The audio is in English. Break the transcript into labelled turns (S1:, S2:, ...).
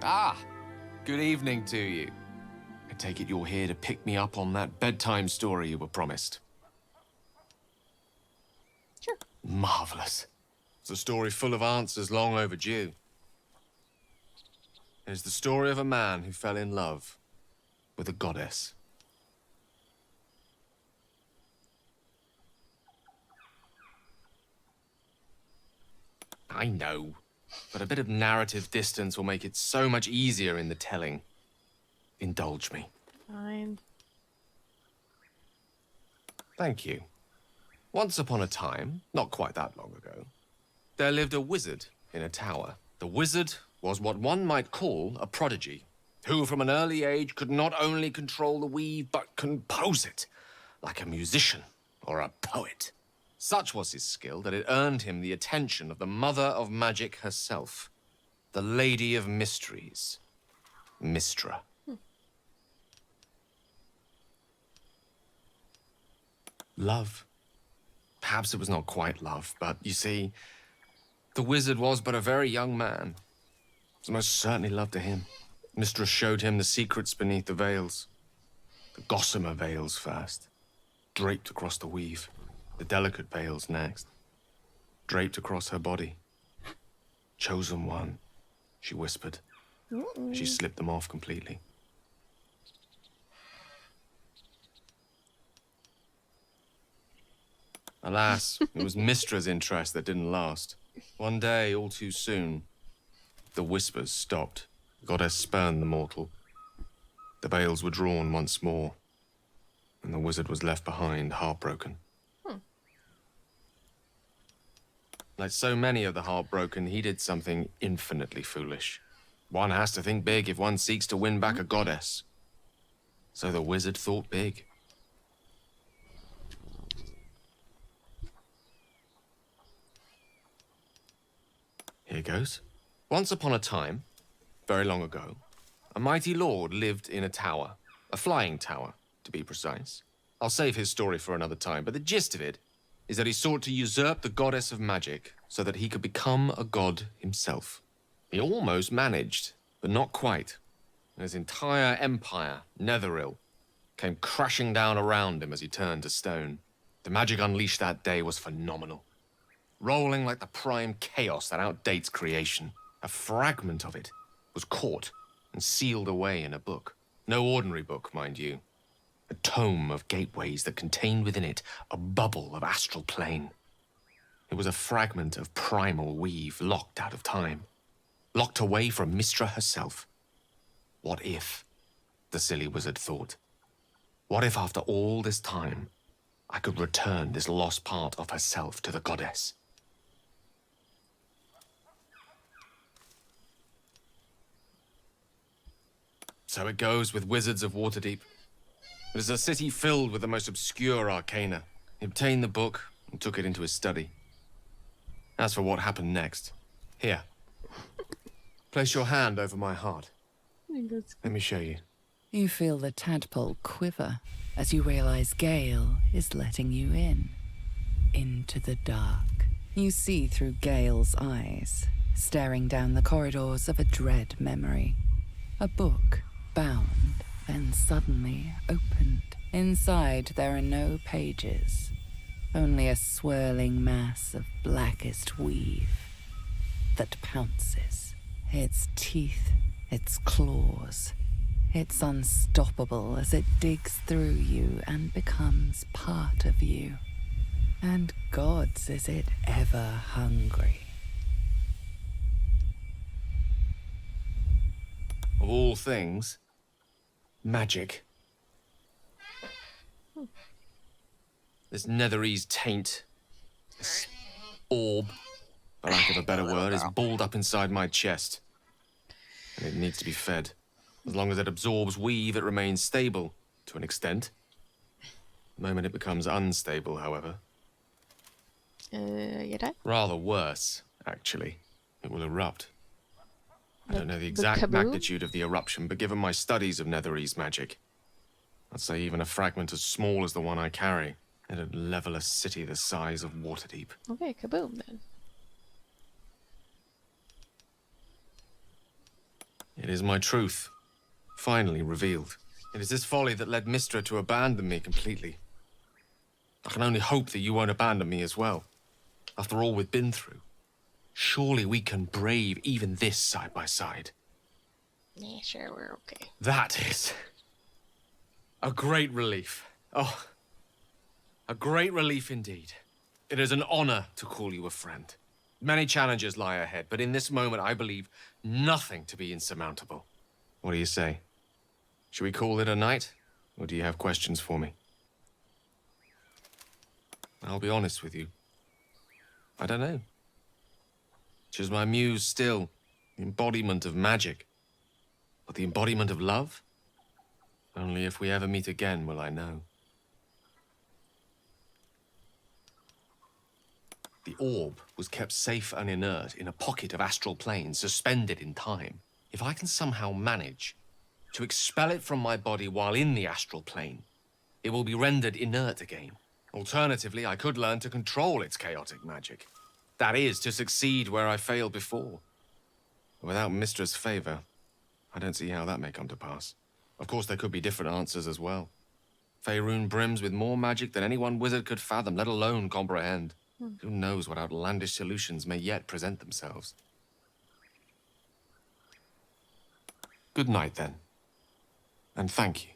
S1: Ah, good evening to you. I take it you're here to pick me up on that bedtime story you were promised.
S2: Sure.
S1: Marvelous. It's a story full of answers long overdue. It is the story of a man who fell in love with a goddess. I know, but a bit of narrative distance will make it so much easier in the telling. Indulge me.
S2: Fine.
S1: Thank you. Once upon a time, not quite that long ago, there lived a wizard in a tower. The wizard was what one might call a prodigy, who from an early age could not only control the weave, but compose it, like a musician or a poet. Such was his skill that it earned him the attention of the mother of magic herself, the Lady of Mysteries, Mystra. Love. Perhaps it was not quite love, but you see, the wizard was but a very young man. It was most certainly love to him. Mistress showed him the secrets beneath the veils. The gossamer veils first, draped across the weave. The delicate veils next, draped across her body. Chosen one, she whispered. She slipped them off completely. Alas, it was Mistra's interest that didn't last. One day, all too soon, the whispers stopped. The goddess spurned the mortal. The veils were drawn once more, and the wizard was left behind, heartbroken. Like so many of the heartbroken, he did something infinitely foolish. One has to think big if one seeks to win back a goddess. So the wizard thought big. Here goes. Once upon a time, very long ago, a mighty lord lived in a tower. A flying tower, to be precise. I'll save his story for another time, but the gist of it is that he sought to usurp the goddess of magic so that he could become a god himself. He almost managed, but not quite. His entire empire, Netheril, came crashing down around him as he turned to stone. The magic unleashed that day was phenomenal. Rolling like the prime chaos that outdates creation. A fragment of it was caught and sealed away in a book. No ordinary book, mind you. A tome of gateways that contained within it a bubble of astral plane. It was a fragment of primal weave locked out of time. Locked away from Mystra herself. What if, the silly wizard thought, what if after all this time, I could return this lost part of herself to the goddess? So it goes with wizards of Waterdeep. It is a city filled with the most obscure arcana. He obtained the book and took it into his study. As for what happened next, here. Place your hand over my heart. Let me show you.
S3: You feel the tadpole quiver as you realize Gale is letting you in. Into the dark. You see through Gale's eyes, staring down the corridors of a dread memory. A book, bound, then suddenly opened. Inside there are no pages, only a swirling mass of blackest weave that pounces. Its teeth, its claws. It's unstoppable as it digs through you and becomes part of you. And gods, is it ever hungry.
S1: Of all things, magic. This Netherese taint, this orb, for lack of a better word, is balled up inside my chest. And it needs to be fed. As long as it absorbs weave, it remains stable, to an extent. The moment it becomes unstable, however.
S2: You die?
S1: Rather worse, actually. It will erupt. I don't know the
S2: The
S1: exact
S2: kaboom?
S1: magnitude of the eruption, but given my studies of Netherese magic, I'd say even a fragment as small as the one I carry, it'd level a city the size of Waterdeep.
S2: Okay, kaboom then.
S1: It is my truth, finally revealed. It is this folly that led Mistra to abandon me completely. I can only hope that you won't abandon me as well. After all we've been through, surely we can brave even this side by side.
S2: Yeah, sure, we're okay.
S1: That is a great relief. Oh, a great relief indeed. It is an honor to call you a friend. Many challenges lie ahead, but in this moment I believe nothing to be insurmountable. What do you say? Should we call it a night? Or do you have questions for me? I'll be honest with you. I don't know. She's my muse still, the embodiment of magic. But the embodiment of love? Only if we ever meet again will I know. The orb was kept safe and inert in a pocket of astral plane, suspended in time. If I can somehow manage to expel it from my body while in the astral plane, it will be rendered inert again. Alternatively, I could learn to control its chaotic magic. That is, to succeed where I failed before. Without Mistra's favor, I don't see how that may come to pass. Of course, there could be different answers as well. Faerun brims with more magic than any one wizard could fathom, let alone comprehend. Who knows what outlandish solutions may yet present themselves. Good night, then. And thank you.